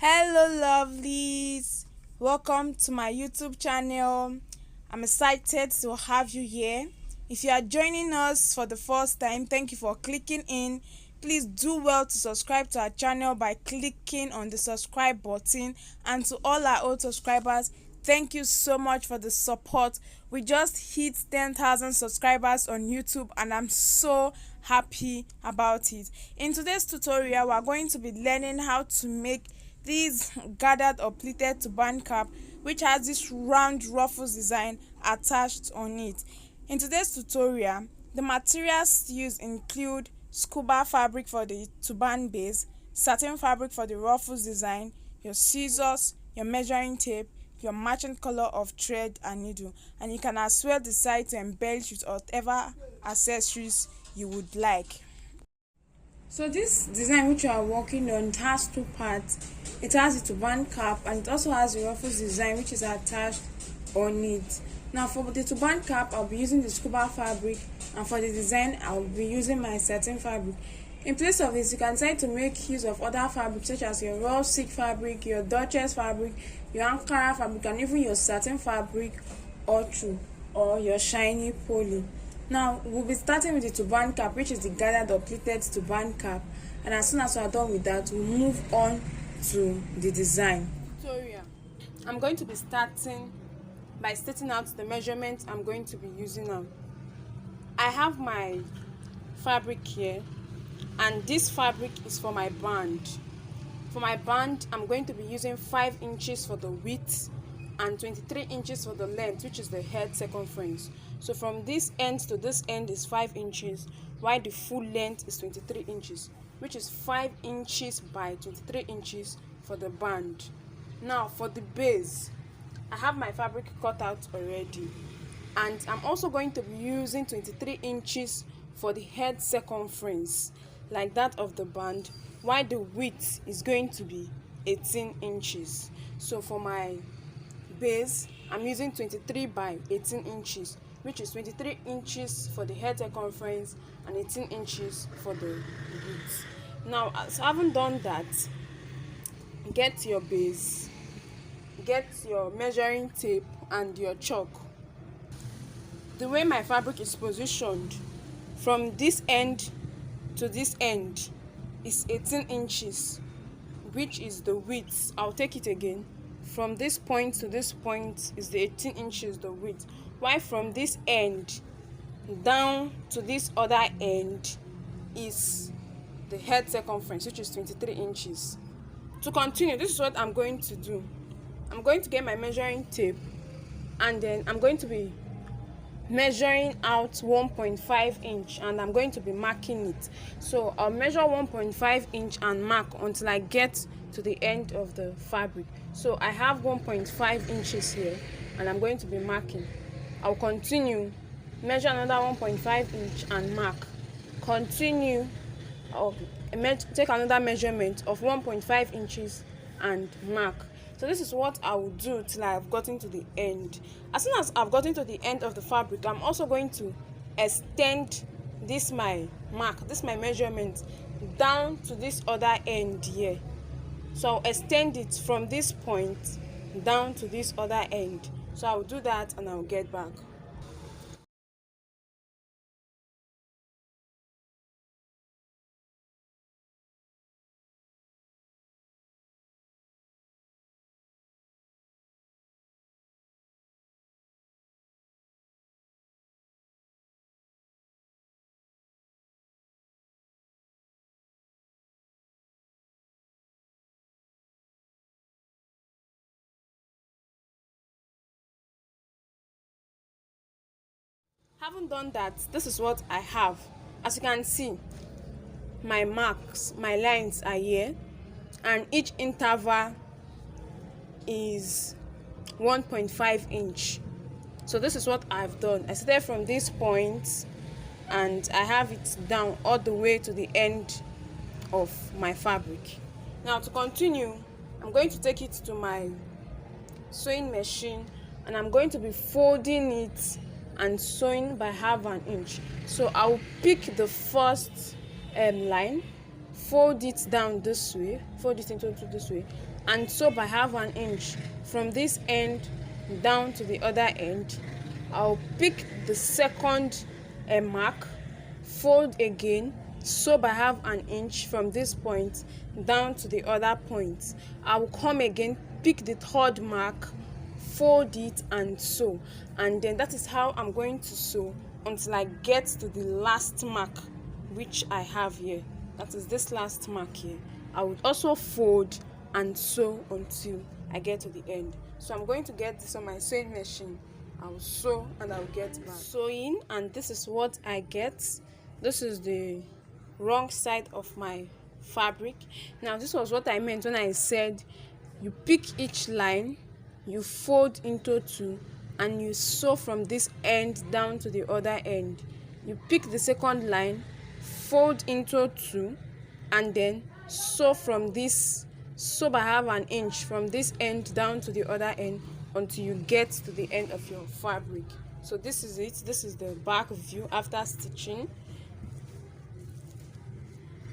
Hello lovelies, welcome to my YouTube channel. I'm excited to have you here. If you are joining us for the first time, thank you for clicking in. Please do well to subscribe to our channel by clicking on the subscribe button, and to all our old subscribers, thank you so much for the support. We just hit 10,000 subscribers on YouTube and I'm so happy about it. In today's tutorial, we are going to be learning how to make this gathered or pleated turban cap, which has this round ruffles design attached on it. In today's tutorial, the materials used include scuba fabric for the turban base, satin fabric for the ruffles design, your scissors, your measuring tape, your matching color of thread and needle, and you can as well decide to embellish with whatever accessories you would like. So this design which you are working on, it has two parts. It has the turban cap and it also has the ruffles design which is attached on it. Now for the turban cap, I'll be using the scuba fabric, and for the design, I'll be using my satin fabric. In place of this, you can decide to make use of other fabrics such as your raw silk fabric, your Duchess fabric, your Ankara fabric, and even your satin fabric or true or your shiny poly. Now we'll be starting with the turban cap, which is the gathered or pleated turban cap, and as soon as we are done with that, we'll move on to the design. Tutorial. I'm going to be starting by stating out the measurements I'm going to be using now. I have my fabric here, and this fabric is for my band. For my band, I'm going to be using 5 inches for the width and 23 inches for the length, which is the head circumference. So from this end to this end is 5 inches, while the full length is 23 inches, which is 5 inches by 23 inches for the band. Now for the base, I have my fabric cut out already, and I'm also going to be using 23 inches for the head circumference, like that of the band, while the width is going to be 18 inches. So for my base, I'm using 23 by 18 inches, which is 23 inches for the head circumference and 18 inches for the width. Now, as I haven't done that, get your base, get your measuring tape and your chalk. The way my fabric is positioned from this end to this end is 18 inches, which is the width. I'll take it again. From this point to this point is the 18 inches, the width, while from this end down to this other end is the head circumference, which is 23 inches. To continue, this is what I'm going to do. I'm going to get my measuring tape, and then I'm going to be measuring out 1.5 inch, and I'm going to be marking it. So I'll measure 1.5 inch and mark until I get to the end of the fabric. So I have 1.5 inches here and I'm going to be marking. I'll continue, measure another 1.5 inch and mark. Continue, I'll take another measurement of 1.5 inches and mark. So this is what I will do till I've gotten to the end. As soon as I've gotten to the end of the fabric, I'm also going to extend this my mark, this my measurement, down to this other end here. So I'll extend it from this point down to this other end. So I'll do that and I'll get back. Having done that, this is what I have. As you can see, my marks, my lines are here, and each interval is 1.5 inch. So this is what I've done. I started from this point and I have it down all the way to the end of my fabric. Now to continue, I'm going to take it to my sewing machine and I'm going to be folding it and sewing by half an inch. So I'll pick the first line fold it down this way, fold it into this way, and sew by 1/2 inch from this end down to the other end. I'll pick the second mark, fold again, sew by 1/2 inch from this point down to the other point. I will come again, pick the third mark, fold it and sew, and then that is how I'm going to sew until I get to the last mark which I have here. That is this last mark here. I would also fold and sew until I get to the end. So I'm going to get this on my sewing machine. I'll sew and I'll get back. Sewing, and this is what I get. This is the wrong side of my fabric. Now this was what I meant when I said you pick each line, you fold into two, and you sew from this end down to the other end. You pick the second line, fold into two, and then sew from this, sew by 1/2 inch from this end down to the other end until you get to the end of your fabric. So this is it. This is the back view after stitching,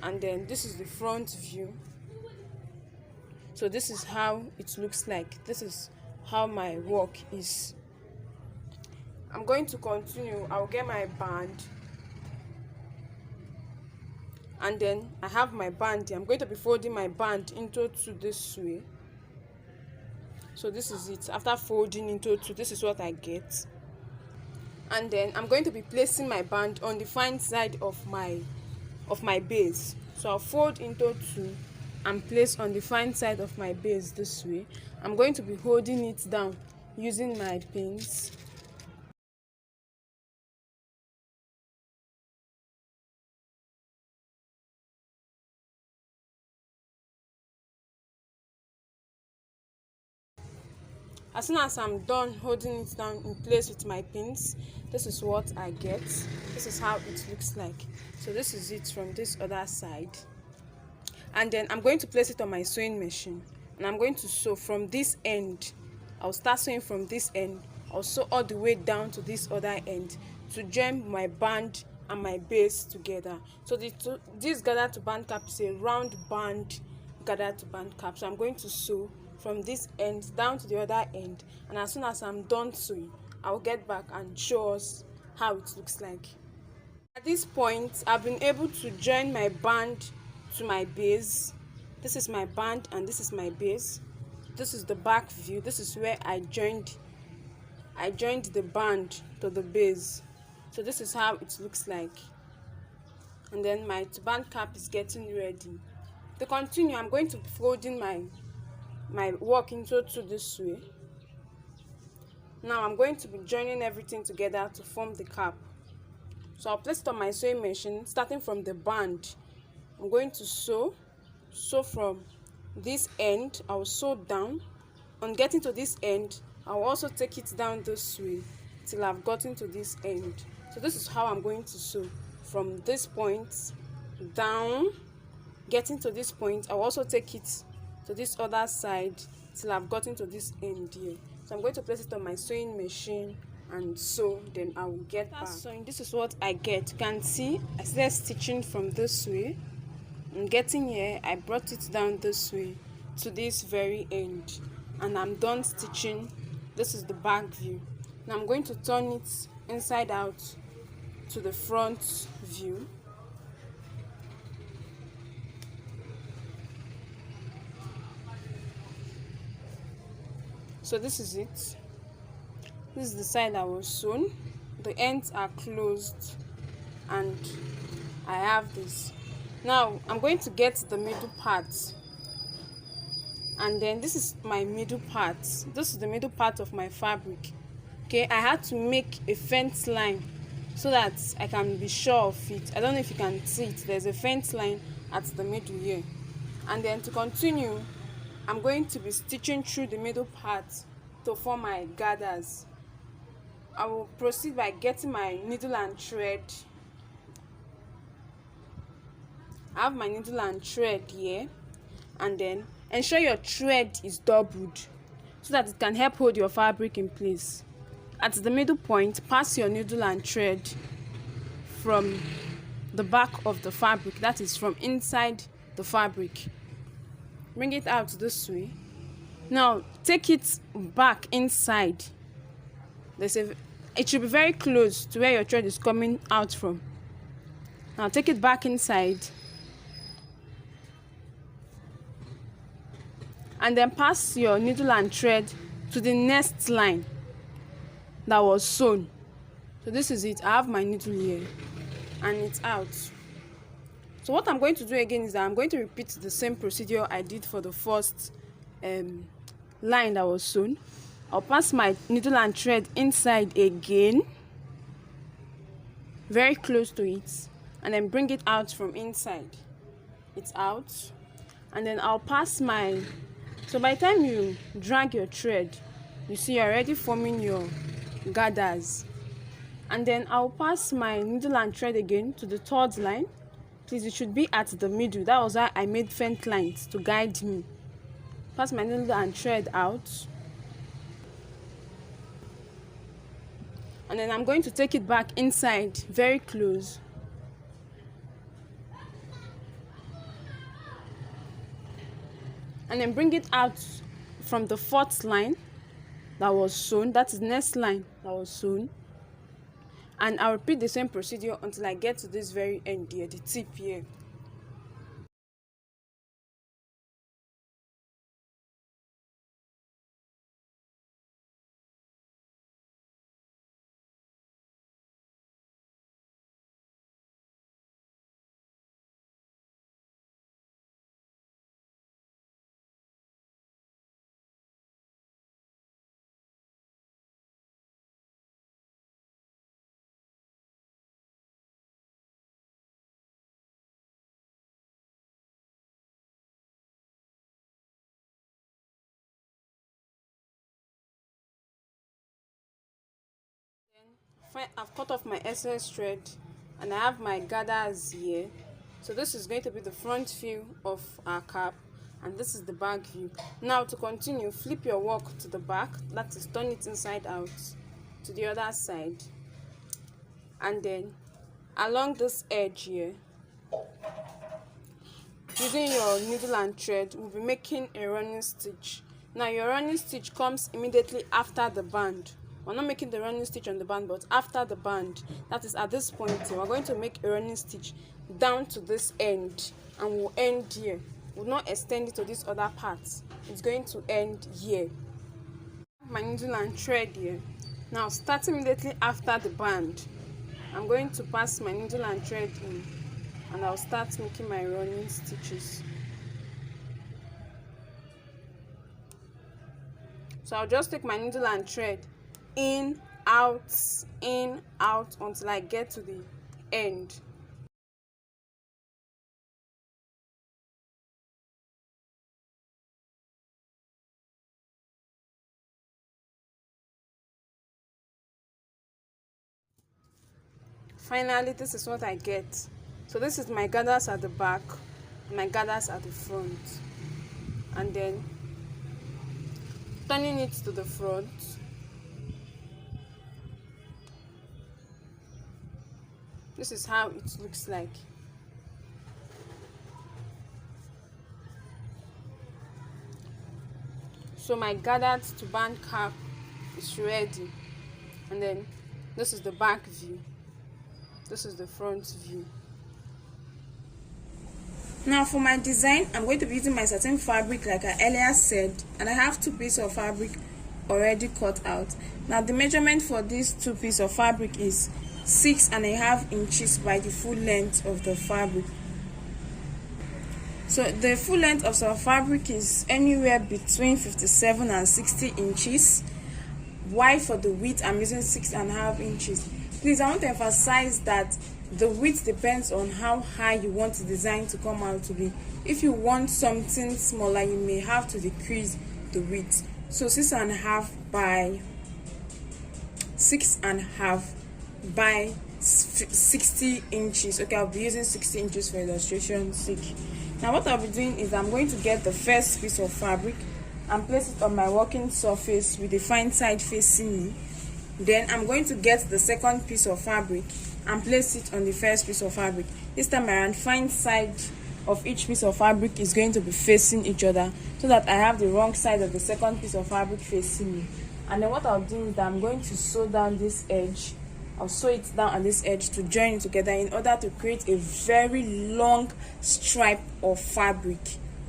and then this is the front view. So this is how it looks like. This is how my work is. I'm going to continue. I'll get my band, and then I have my band here. I'm going to be folding my band into two this way. So this is it. After folding into two, this is what I get. And then I'm going to be placing my band on the fine side of my base. So I'll fold into two and place on the fine side of my base this way. I'm going to be holding it down using my pins. As soon as I'm done holding it down in place with my pins, this is what I get. This is how it looks like. So this is it from this other side. And then I'm going to place it on my sewing machine, and I'm going to sew from this end. I'll start sewing from this end. I'll sew all the way down to this other end to join my band and my base together. So this gathered to band cap is a round band gathered to band cap. So I'm going to sew from this end down to the other end, and as soon as I'm done sewing, I'll get back and show us how it looks like. At this point, I've been able to join my band to my base. This is my band and this is my base. This is the back view. This is where I joined the band to the base. So this is how it looks like. And then my band cap is getting ready. To continue, I'm going to be folding my work into two this way. Now I'm going to be joining everything together to form the cap. So I'll place it on my sewing machine, starting from the band. I'm going to sew from this end. I'll sew down. On getting to this end, I'll also take it down this way till I've gotten to this end. So this is how I'm going to sew from this point down. Getting to this point, I'll also take it to this other side till I've gotten to this end here. So I'm going to place it on my sewing machine and sew, then I will get back. Sewing, this is what I get. You can see I started stitching from this way. I'm getting here, I brought it down this way to this very end, and I'm done stitching. This is the back view. Now I'm going to turn it inside out to the front view. So this is it. This is the side that was sewn. The ends are closed, and I have this. Now I'm going to get the middle part, and then this is my middle part. This is the middle part of my fabric. Okay, I had to make a fence line so that I can be sure of it. I don't know if you can see it. There's a fence line at the middle here. And then to continue, I'm going to be stitching through the middle part to form my gathers. I will proceed by getting my needle and thread. I have my needle and thread here, and then ensure your thread is doubled so that it can help hold your fabric in place. At the middle point, pass your needle and thread from the back of the fabric, that is from inside the fabric. Bring it out this way. Now take it back inside. It should be very close to where your thread is coming out from. Now take it back inside and then pass your needle and thread to the next line that was sewn. So this is it. I have my needle here and it's out. So what I'm going to do again is that I'm going to repeat the same procedure I did for the first line that was sewn. I'll pass my needle and thread inside again, very close to it, and then bring it out from inside. It's out. And then I'll pass my, so by the time you drag your thread, you see you're already forming your gathers. And then I'll pass my needle and thread again to the third line. Please, it should be at the middle. That was why I made fence lines to guide me. Pass my needle and thread out. And then I'm going to take it back inside, very close. And then bring it out from the fourth line that was sewn. That is the next line that was sewn. And I'll repeat the same procedure until I get to this very end here, the tip here. I've cut off my excess thread and I have my gathers here. So this is going to be the front view of our cap and this is the back view. Now to continue, flip your work to the back, that is, turn it inside out to the other side, and then along this edge here, using your needle and thread, we'll be making a running stitch. Now your running stitch comes immediately after the band. We're not making the running stitch on the band, but after the band. That is, at this point we're going to make a running stitch down to this end and we'll end here. We'll not extend it to this other part. It's going to end here. My needle and thread here. Now starting immediately after the band, I'm going to pass my needle and thread in and I'll start making my running stitches. So I'll just take my needle and thread in, out until I get to the end. Finally, this is what I get. So this is my gathers at the back, my gathers at the front, and then turning it to the front. This is how it looks like. So my gathered turban cap is ready, and then this is the back view, this is the front view. Now for my design, I'm going to be using my satin fabric like I earlier said, and I have 2 pieces of fabric already cut out. Now the measurement for these 2 pieces of fabric is 6.5 inches by the full length of the fabric. So the full length of some fabric is anywhere between 57 and 60 inches. While for the width, I'm using 6.5 inches. Please, I want to emphasize that the width depends on how high you want the design to come out to be. If you want something smaller, you may have to decrease the width. So 6.5 by 6.5 by 60 inches. Okay, I'll be using 60 inches for illustration's sake. Now what I'll be doing is I'm going to get the first piece of fabric and place it on my working surface with the fine side facing me. Then I'm going to get the second piece of fabric and place it on the first piece of fabric. This time around, fine side of each piece of fabric is going to be facing each other, so that I have the wrong side of the second piece of fabric facing me. And then what I'll do is that I'm going to sew down this edge. I'll sew it down on this edge to join it together in order to create a very long stripe of fabric,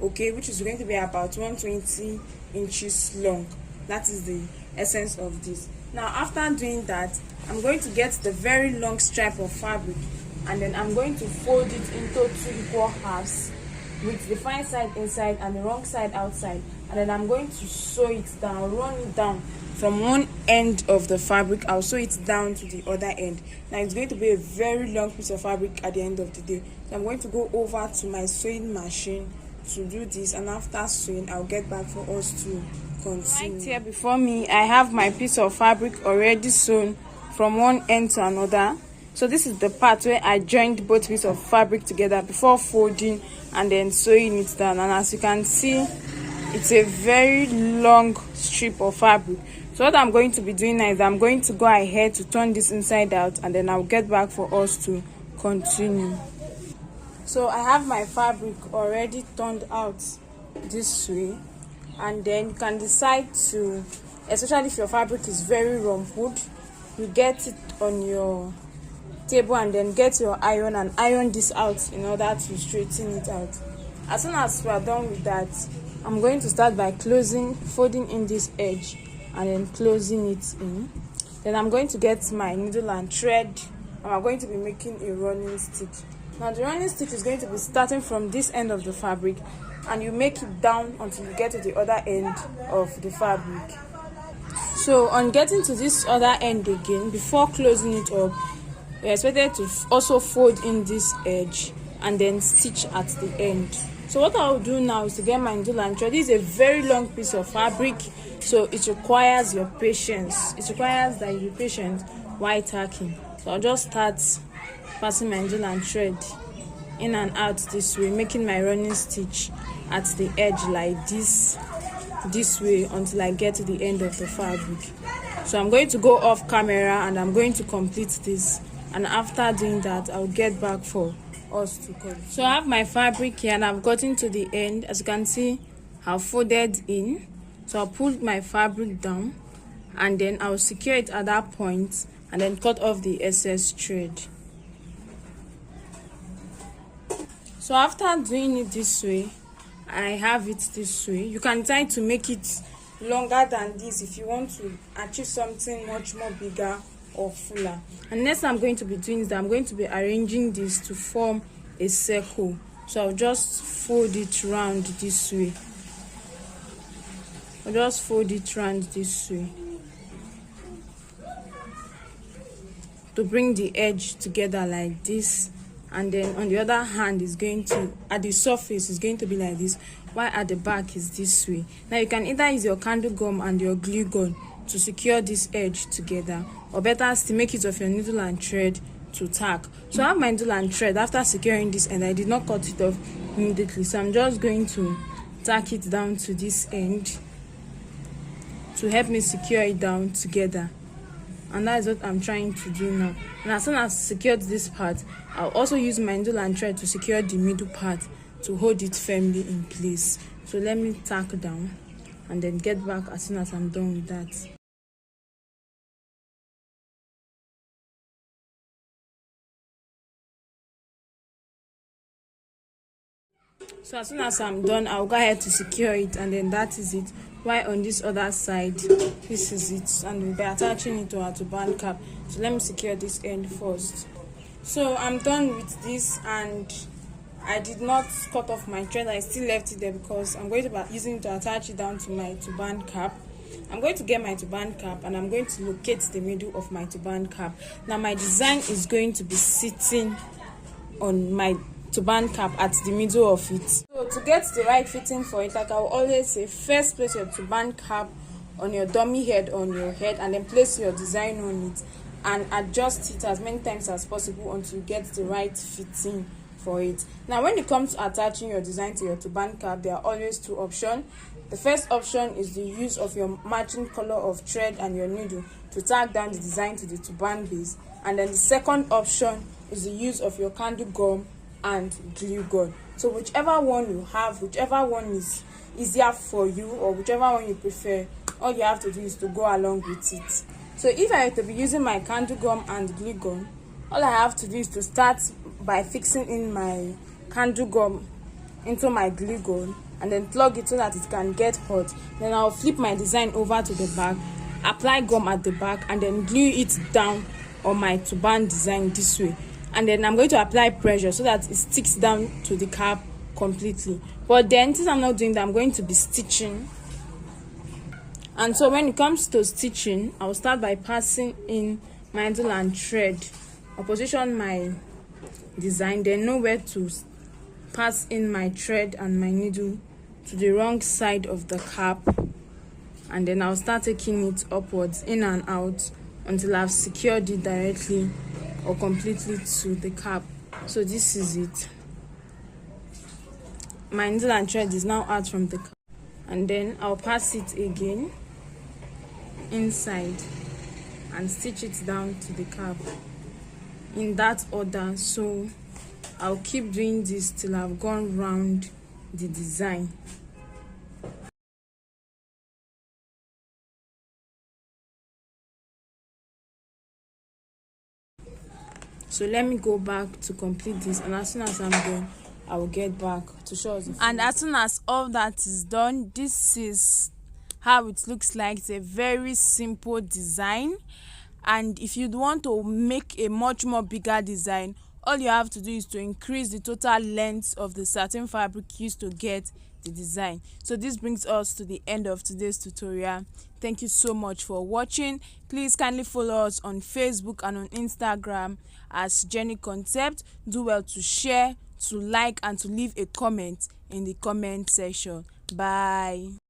okay, which is going to be about 120 inches long. That is the essence of this. Now after doing that, I'm going to get the very long stripe of fabric, and then I'm going to fold it into 2 equal halves with the fine side inside and the wrong side outside, and then I'm going to sew it down, run it down from one end of the fabric. I'll sew it down to the other end. Now it's going to be a very long piece of fabric at the end of the day, so I'm going to go over to my sewing machine to do this, and after sewing I'll get back for us to continue. Right here before me, I have my piece of fabric already sewn from one end to another. So this is the part where I joined both pieces of fabric together before folding and then sewing it down. And as you can see, it's a very long strip of fabric. So what I'm going to be doing now is I'm going to go ahead to turn this inside out, and then I'll get back for us to continue. So I have my fabric already turned out this way, and then you can decide to, especially if your fabric is very rumpled, you get it on your table and then get your iron and iron this out in order to straighten it out. As soon as we are done with that, I'm going to start by folding in this edge and then closing it in. Then I'm going to get my needle and thread, and I'm going to be making a running stick. Now the running stick is going to be starting from this end of the fabric, and you make it down until you get to the other end of the fabric. So on getting to this other end again, before closing it up, we're expected to also fold in this edge and then stitch at the end. So what I'll do now is to get my needle and thread. This is a very long piece of fabric, so it requires your patience. It requires that you be patient while tacking. So I'll just start passing my needle and thread in and out this way, making my running stitch at the edge like this way until I get to the end of the fabric. So I'm going to go off camera and I'm going to complete this, and after doing that I'll get back for us to go. So I have my fabric here and I've gotten to the end. As you can see, I've folded in, so I'll pull my fabric down and then I'll secure it at that point and then cut off the excess thread. So after doing it this way, I have it this way. You can try to make it longer than this if you want to achieve something much more bigger or fuller. And next I'm going to be doing is that I'm going to be arranging this to form a circle. So I'll just fold it round this way. I'll just fold it round this way to bring the edge together like this, and then on the other hand is going to, at the surface is going to be like this, while at the back is this way. Now you can either use your candle gum and your glue gun to secure this edge together, or better still make use of your needle and thread to tack. So I have my needle and thread. After securing this end, I did not cut it off immediately, so I'm just going to tack it down to this end to help me secure it down together. And that is what I'm trying to do now. And as soon as I secured this part, I'll also use my needle and thread to secure the middle part to hold it firmly in place. So let me tack down and then get back as soon as I'm done with that. So as soon as I'm done, I'll go ahead to secure it, and then that is it. While on this other side, this is it, and we'll be attaching it to our turban cap. So let me secure this end first. So I'm done with this, and I did not cut off my thread. I still left it there because I'm going to be using it to attach it down to my turban cap. I'm going to get my turban cap and I'm going to locate the middle of my turban cap. Now my design is going to be sitting on my turban cap at the middle of it. So to get the right fitting for it, like I will always say, first place your turban cap on your dummy head on your head, and then place your design on it and adjust it as many times as possible until you get the right fitting for it. Now when it comes to attaching your design to your turban cap, there are always two options. The first option is the use of your matching color of thread and your needle to tack down the design to the turban base, and then the second option is the use of your candle gum and glue gun. So whichever one you have, whichever one is easier for you, or whichever one you prefer, all you have to do is to go along with it. So if I were to be using my candle gum and glue gun, all I have to do is to start by fixing in my candle gum into my glue gun and then plug it so that it can get hot. Then I'll flip my design over to the back, apply gum at the back, and then glue it down on my turban design this way. And then I'm going to apply pressure so that it sticks down to the cap completely. But then since I'm not doing that, I'm going to be stitching. And so when it comes to stitching, I'll start by passing in my needle and thread. I'll position my design, then know where to pass in my thread and my needle to the wrong side of the cap, and then I'll start taking it upwards, in and out, until I've secured it directly or completely to the cap. So this is it. My needle and thread is now out from the cap, and then I'll pass it again inside and stitch it down to the cap in that order. So I'll keep doing this till I've gone round the design. So let me go back to complete this, and as soon as I'm done, I will get back to show us. And as soon as all that is done, this is how it looks like. It's a very simple design, and if you want to make a much more bigger design, all you have to do is to increase the total length of the satin fabric used to get the design. So this brings us to the end of today's tutorial. Thank you so much for watching. Please kindly follow us on Facebook and on Instagram as Jenny Concept. Do well to share, to like, and to leave a comment in the comment section. Bye.